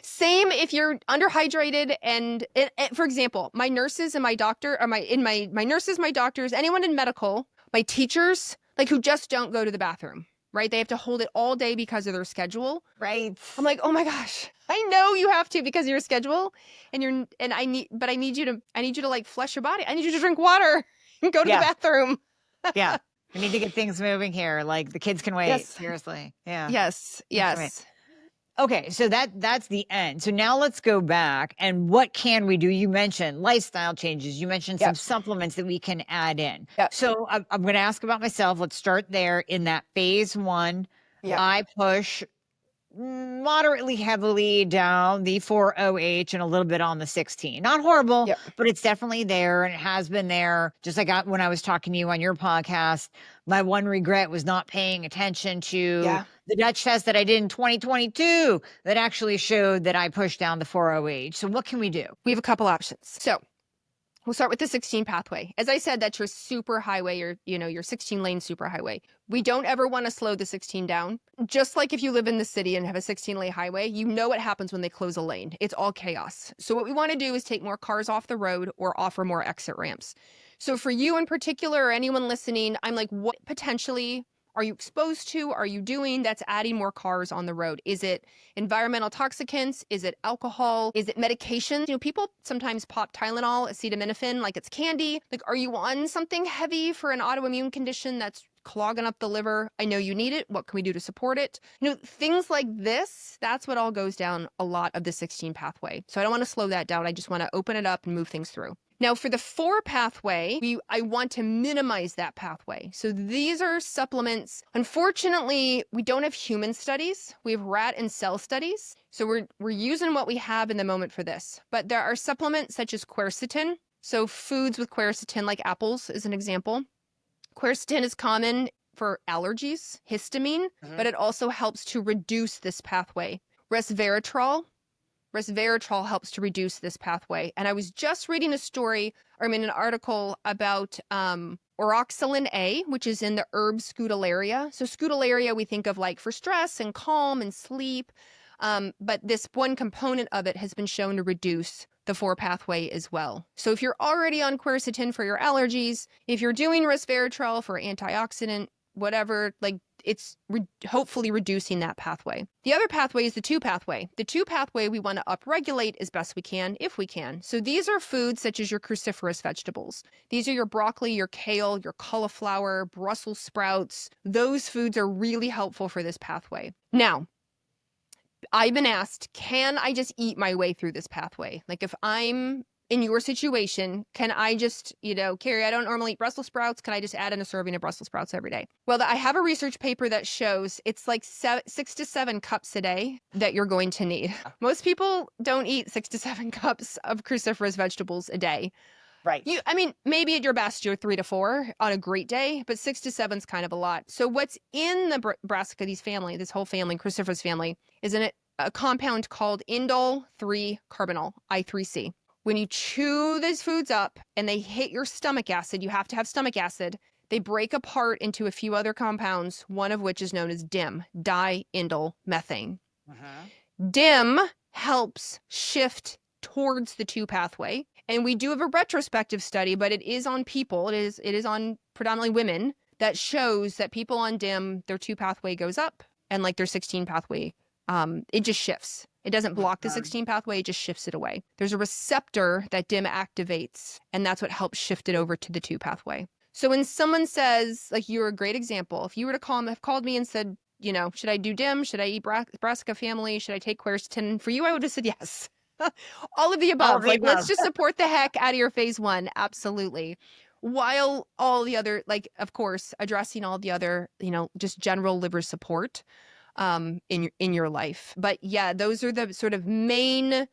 Same if you're underhydrated and for example, my nurses and my doctor or my nurses, my doctors, anyone in medical, my teachers, like who just don't go to the bathroom. Right? They have to hold it all day because of their schedule. Right. I'm like, oh my gosh, I know you have to because of your schedule I need you to like flush your body. I need you to drink water and go to the bathroom. Yeah. We need to get things moving here. Like the kids can wait. Yes. Seriously. Yeah. Yes. Yes. Okay, so that's the end. So now let's go back and what can we do? You mentioned lifestyle changes. You mentioned some supplements that we can add in. Yep. So I'm going to ask about myself. Let's start there in that phase 1. Yep. I push moderately heavily down the 4-OH and a little bit on the 16. Not horrible, but it's definitely there and it has been there. Just like when I was talking to you on your podcast, my one regret was not paying attention to the Dutch test that I did in 2022 that actually showed that I pushed down the 4-OH. So what can we do? We have a couple options. So we'll start with the 16 pathway. As I said, that's your super highway, your 16-lane super highway. We don't ever want to slow the 16 down. Just like if you live in the city and have a 16-lane highway, you know what happens when they close a lane. It's all chaos. So what we want to do is take more cars off the road or offer more exit ramps. So for you in particular or anyone listening, I'm like, what potentially are you exposed to? Are you doing that's adding more cars on the road? Is it environmental toxicants? Is it alcohol? Is it medication? People sometimes pop Tylenol, acetaminophen, like it's candy. Like, are you on something heavy for an autoimmune condition that's clogging up the liver? I know you need it. What can we do to support it? Things like this, that's what all goes down a lot of the 16 pathway. So I don't want to slow that down. I just want to open it up and move things through. Now, for the 4 pathway, I want to minimize that pathway. So these are supplements. Unfortunately, we don't have human studies. We have rat and cell studies. So we're using what we have in the moment for this. But there are supplements such as quercetin. So foods with quercetin, like apples, is an example. Quercetin is common for allergies, histamine, but it also helps to reduce this pathway. Resveratrol helps to reduce this pathway. And I was just reading an article about oroxylin A, which is in the herb scutellaria. So scutellaria we think of like for stress and calm and sleep. But this one component of it has been shown to reduce the 4 pathway as well. So if you're already on quercetin for your allergies, if you're doing resveratrol for antioxidant, whatever, like it's hopefully reducing that pathway. The other pathway is the 2 pathway. The 2 pathway we want to upregulate as best we can, if we can. So these are foods such as your cruciferous vegetables. These are your broccoli, your kale, your cauliflower, Brussels sprouts. Those foods are really helpful for this pathway. Now, I've been asked, can I just eat my way through this pathway? Like if I'm in your situation, can I just, Carrie, I don't normally eat Brussels sprouts. Can I just add in a serving of Brussels sprouts every day? Well, I have a research paper that shows it's like 6 to 7 cups a day that you're going to need. Most people don't eat 6 to 7 cups of cruciferous vegetables a day. Right. Maybe at your best, you're 3 to 4 on a great day, but 6 to 7 is kind of a lot. So what's in the brassica, this whole family, cruciferous family, is in a compound called indole 3-carbinol, I3C. When you chew these foods up and they hit your stomach acid, you have to have stomach acid. They break apart into a few other compounds, one of which is known as DIM, diindole methane. DIM helps shift towards the 2 pathway. And we do have a retrospective study, but it is on people. It is on predominantly women that shows that people on DIM, their 2 pathway goes up and like their 16 pathway, it just shifts. It doesn't block the 16 pathway, it just shifts it away. There's a receptor that DIM activates, and that's what helps shift it over to the 2 pathway. So when someone says, like you're a great example, if you were to have called me and said, should I do DIM? Should I eat brassica family? Should I take quercetin? For you, I would have said yes. All of the above. Let's just support the heck out of your phase 1. Absolutely. While all the other, of course, addressing all the other, just general liver support in your life. But yeah, those are the sort of the main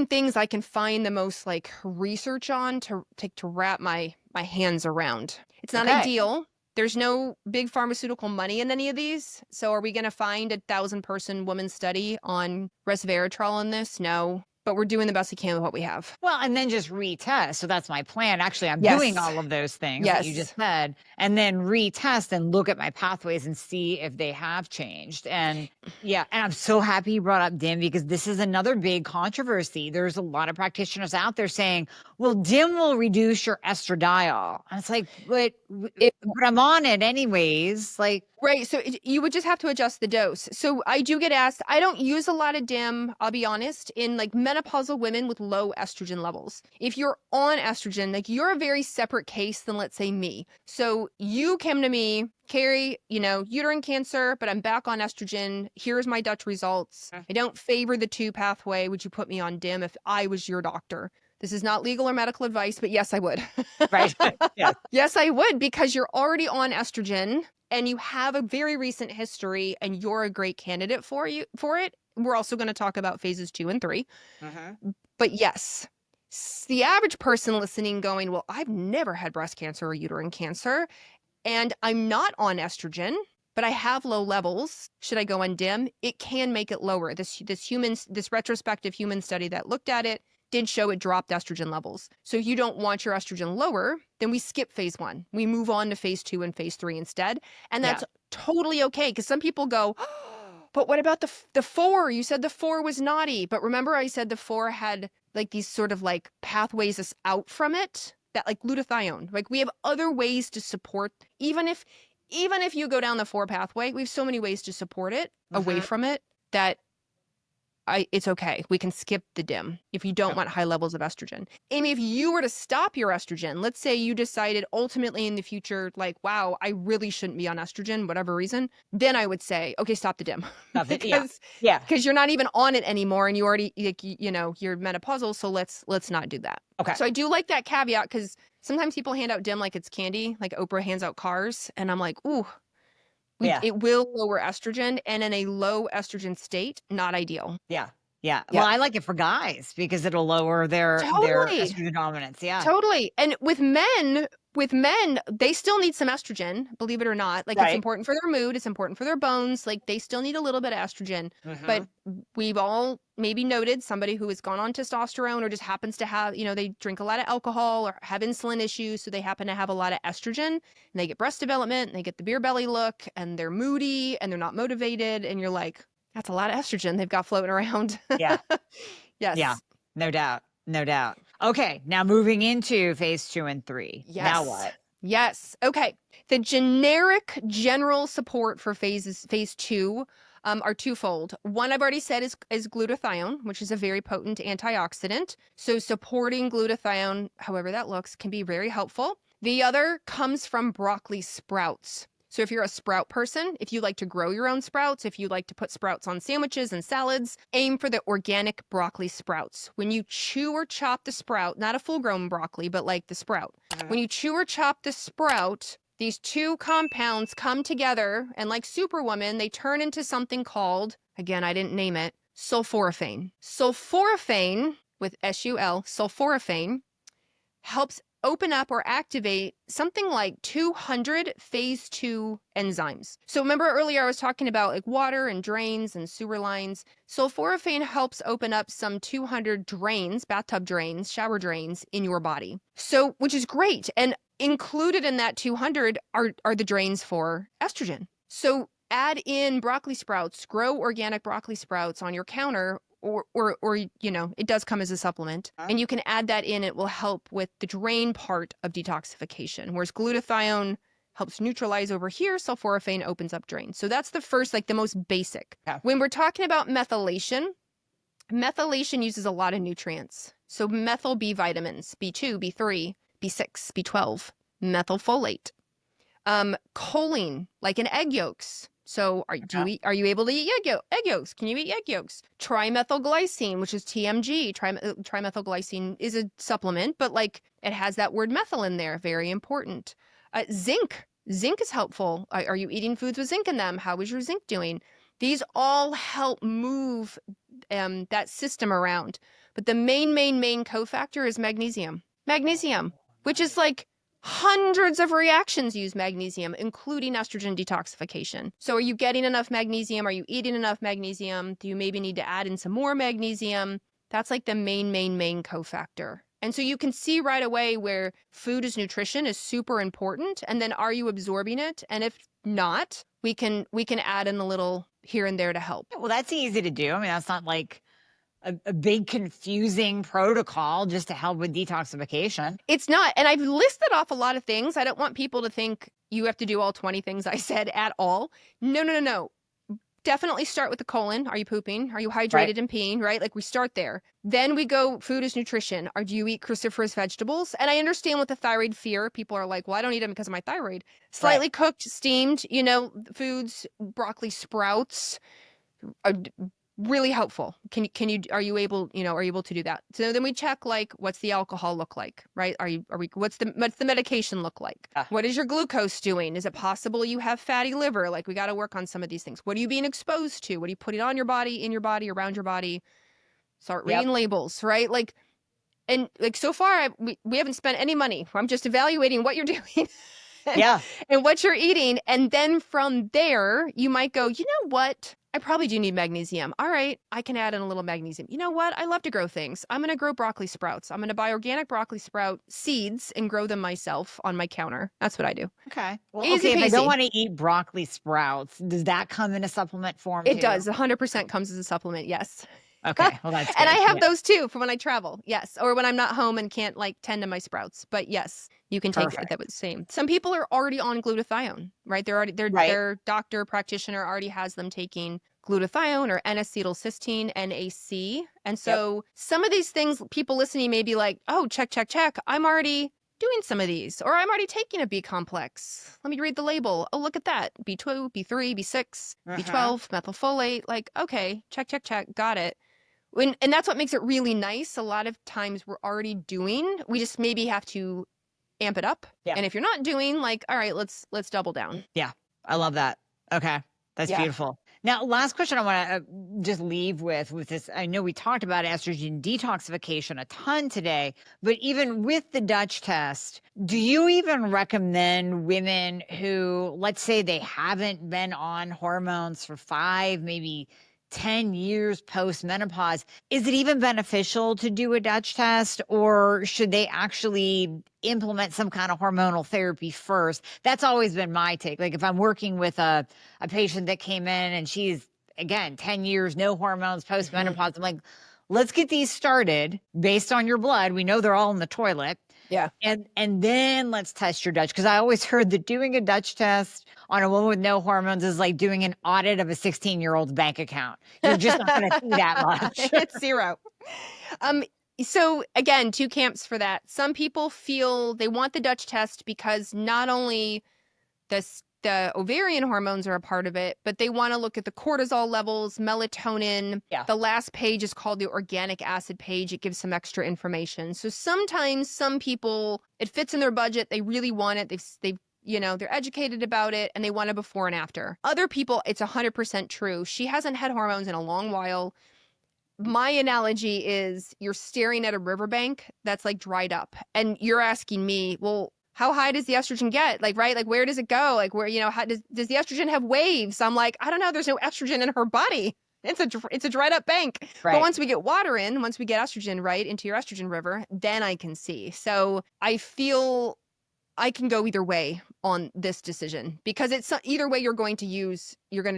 things I can find the most research on to wrap my hands around. It's not ideal. There's no big pharmaceutical money in any of these. So are we going to find a 1,000-person woman study on resveratrol in this? No. But we're doing the best we can with what we have. Well, and then just retest. So that's my plan. Actually, I'm doing all of those things that you just said, and then retest and look at my pathways and see if they have changed. And and I'm so happy you brought up DIM because this is another big controversy. There's a lot of practitioners out there saying, well, DIM will reduce your estradiol. And it's like, but I'm on it anyways. Right. So you would just have to adjust the dose. So I do get asked, I don't use a lot of DIM, I'll be honest, in menopausal women with low estrogen levels. If you're on estrogen, you're a very separate case than, let's say, me. So you came to me, Carrie, uterine cancer, but I'm back on estrogen. Here's my Dutch results. I don't favor the 2 pathway. Would you put me on DIM if I was your doctor? This is not legal or medical advice, but yes, I would. Right. Yeah. Yes, I would, because you're already on estrogen and you have a very recent history and you're a great candidate for it. We're also going to talk about phases 2 and 3. But yes, the average person listening going, well, I've never had breast cancer or uterine cancer and I'm not on estrogen, but I have low levels. Should I go on DIM? It can make it lower. This retrospective human study that looked at it did show it dropped estrogen levels. So if you don't want your estrogen lower, then we skip phase 1. We move on to phase 2 and phase 3 instead. And that's totally okay. Because some people go, but what about the 4? You said the 4 was naughty. But remember I said the 4 had these sort of pathways out from it, that glutathione. We have other ways to support, even if you go down the 4 pathway, we have so many ways to support it away from it that it's okay. We can skip the DIM if you don't want high levels of estrogen. Amie, if you were to stop your estrogen, let's say you decided ultimately in the future, wow, I really shouldn't be on estrogen, whatever reason, then I would say, okay, stop the DIM. Because you're not even on it anymore and you already, you're menopausal. So let's not do that. Okay. So I do like that caveat because sometimes people hand out DIM like it's candy, like Oprah hands out cars. And I'm like, ooh. It will lower estrogen, and in a low estrogen state, not ideal. Yeah. Yeah. Yeah. Well, I like it for guys because it'll lower their Totally. estrogen dominance. Yeah. Totally. And with men, they still need some estrogen, believe it or not. Like, it's Right. important for their mood, it's important for their bones. Like, they still need a little bit of estrogen. But we've all maybe noted somebody who has gone on testosterone or just happens to have, they drink a lot of alcohol or have insulin issues. So they happen to have a lot of estrogen, and they get breast development and they get the beer belly look and they're moody and they're not motivated. And you're like, that's a lot of estrogen they've got floating around. Yeah. Yes. Yeah. No doubt. No doubt. Okay. Now moving into phase 2 and 3. Yes. Now what? Yes. Okay. The general support for phase 2 are twofold. One I've already said is glutathione, which is a very potent antioxidant. So supporting glutathione, however that looks, can be very helpful. The other comes from broccoli sprouts. So if you're a sprout person, if you like to grow your own sprouts, if you like to put sprouts on sandwiches and salads, aim for the organic broccoli sprouts. When you chew or chop the sprout, not a full-grown broccoli, but like the sprout. When you chew or chop the sprout, these two compounds come together, and like Superwoman, they turn into something called, again, I didn't name it, sulforaphane. Sulforaphane, with S-U-L, sulforaphane, helps open up or activate something like 200 phase 2 enzymes. So remember earlier I was talking about like water and drains and sewer lines. Sulforaphane helps open up some 200 drains, bathtub drains, shower drains in your body. So, which is great. And included in that 200 are the drains for estrogen. So add in broccoli sprouts, grow organic broccoli sprouts on your counter, or it does come as a supplement, and you can add that in. It will help with the drain part of detoxification, whereas glutathione helps neutralize over here. Sulforaphane opens up drains. So that's the first, like the most basic. Yeah. When we're talking about methylation uses a lot of nutrients. So methyl B vitamins, B2, B3, B6, B12, methylfolate, choline, like in egg yolks. So are you able to eat egg yolks? Can you eat egg yolks? Trimethylglycine, which is TMG. Trimethylglycine is a supplement, but like it has that word methyl in there. Very important. Zinc. Zinc is helpful. Are you eating foods with zinc in them? How is your zinc doing? These all help move that system around. But the main cofactor is magnesium. Magnesium, which is like hundreds of reactions use magnesium, including estrogen detoxification. So are you getting enough magnesium? Are you eating enough magnesium? Do you maybe need to add in some more magnesium? That's like the main cofactor. And so you can see right away where food as nutrition is super important. And then are you absorbing it? And if not, we can add in a little here and there to help. Well, that's easy to do. I mean, that's not like a big confusing protocol just to help with detoxification. It's not. And I've listed off a lot of things. I don't want people to think you have to do all 20 things I said at all. No. Definitely start with the colon. Are you pooping? Are you hydrated and peeing, right? Like we start there. Then we go food as nutrition. Or do you eat cruciferous vegetables? And I understand with the thyroid fear, people are like, well, I don't eat them because of my thyroid. Slightly cooked, steamed, foods, broccoli sprouts, really helpful. Are you able to do that? So then we check like, what's the alcohol look like, right? What's the medication look like? What is your glucose doing? Is it possible you have fatty liver? Like we got to work on some of these things. What are you being exposed to? What are you putting on your body, in your body, around your body? Start reading labels, right? Like, and like so far we haven't spent any money. I'm just evaluating what you're doing. And what you're eating. And then from there, you might go, you know what? I probably do need magnesium. All right, I can add in a little magnesium. You know what? I love to grow things. I'm going to grow broccoli sprouts. I'm going to buy organic broccoli sprout seeds and grow them myself on my counter. That's what I do. Okay. Well, Easy if I peasy. don't want to eat broccoli sprouts, does that come in a supplement form It too? does. 100% comes as a supplement. Yes. Okay. Well, that's good. And I have those too for when I travel. Yes. Or when I'm not home and can't like tend to my sprouts. But yes, you can take it. That was the same. Some people are already on glutathione, right? Their doctor practitioner already has them taking glutathione or N-acetylcysteine, NAC. And so some of these things, people listening may be like, oh, check. I'm already doing some of these, or I'm already taking a B complex. Let me read the label. Oh, look at that. B2, B3, B6, B12, methylfolate. Like, okay, check. Got it. And that's what makes it really nice. A lot of times we're already doing, we just maybe have to amp it up. Yeah. And if you're not doing, like, all right, let's double down. Yeah. I love that. Okay. That's beautiful. Now, last question I want to just leave with this. I know we talked about estrogen detoxification a ton today, but even with the Dutch test, do you even recommend women who, let's say they haven't been on hormones for 5, maybe 10 years post-menopause, is it even beneficial to do a Dutch test, or should they actually implement some kind of hormonal therapy first? That's always been my take. Like if I'm working with a patient that came in and she's, again, 10 years, no hormones, post-menopause, I'm like, let's get these started based on your blood. We know they're all in the toilet. Yeah. And then let's test your Dutch. Because I always heard that doing a Dutch test on a woman with no hormones is like doing an audit of a 16-year-old's bank account. You're just not going to see that much. It's zero. So again, 2 camps for that. Some people feel they want the Dutch test because not only the ovarian hormones are a part of it, but they want to look at the cortisol levels, melatonin. Yeah. The last page is called the organic acid page. It gives some extra information. So sometimes some people, it fits in their budget. They really want it. They've they're educated about it and they want a before and after. Other people, it's 100% true. She hasn't had hormones in a long while. My analogy is you're staring at a riverbank that's like dried up and you're asking me, well, how high does the estrogen get? Like, right? Like, where does it go? Like, where, how does the estrogen have waves? I'm like, I don't know. There's no estrogen in her body. It's a dried up bank. Right. But once we get water in, once we get estrogen right into your estrogen river, then I can see. So I feel I can go either way on this decision because it's either way you're going to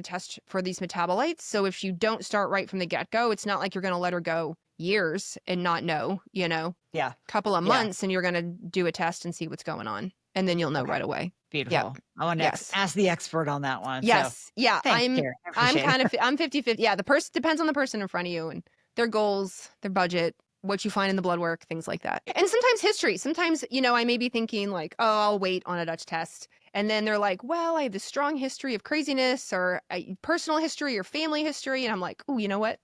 test for these metabolites. So if you don't start right from the get-go, it's not like you're going to let her go years and not know, Yeah. couple of months and you're going to do a test and see what's going on. And then you'll know right away. Beautiful. Yep. I want to ask the expert on that one. Yes. So, yeah. thanks, Carrie. I'm 50-50. Yeah. The person depends on the person in front of you and their goals, their budget, what you find in the blood work, things like that. And sometimes history. Sometimes, I may be thinking like, oh, I'll wait on a Dutch test. And then they're like, well, I have this strong history of craziness or a personal history or family history. And I'm like, oh, you know what?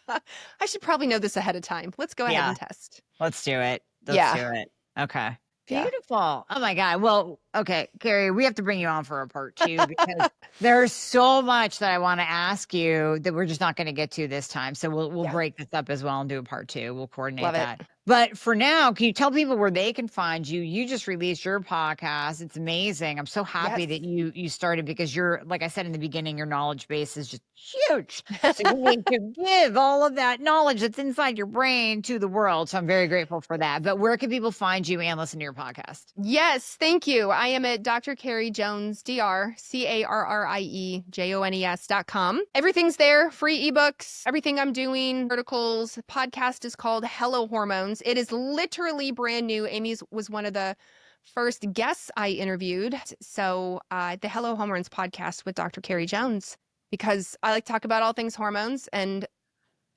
I should probably know this ahead of time. Let's go ahead and test. Let's do it. Let's do it. Okay. Yeah. Beautiful. Oh my God. Well, okay, Carrie, we have to bring you on for a part 2 because there's so much that I want to ask you that we're just not going to get to this time. So we'll break this up as well and do a part 2. We'll coordinate that. But for now, can you tell people where they can find you? You just released your podcast. It's amazing. I'm so happy that you started because you're, like I said in the beginning, your knowledge base is just huge. So you need to give all of that knowledge that's inside your brain to the world. So I'm very grateful for that. But where can people find you and listen to your podcast? Yes, thank you. I am at Dr. Carrie Jones, Dr. CarrieJones.com. Everything's there, free ebooks, everything I'm doing, articles. The podcast is called Hello Hormones. It is literally brand new. Amie was one of the first guests I interviewed. So the Hello Hormones podcast with Dr. Carrie Jones, because I like to talk about all things hormones and,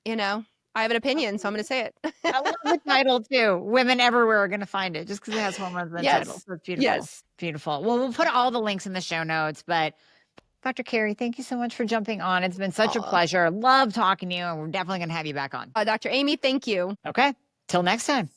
I have an opinion, so I'm going to say it. I love the title too. Women everywhere are going to find it just because it has hormones in the title. So it's beautiful. Yes. Beautiful. Well, we'll put all the links in the show notes, but Dr. Carrie, thank you so much for jumping on. It's been such a pleasure. Love talking to you, and we're definitely going to have you back on. Dr. Amie, thank you. Okay. Till next time.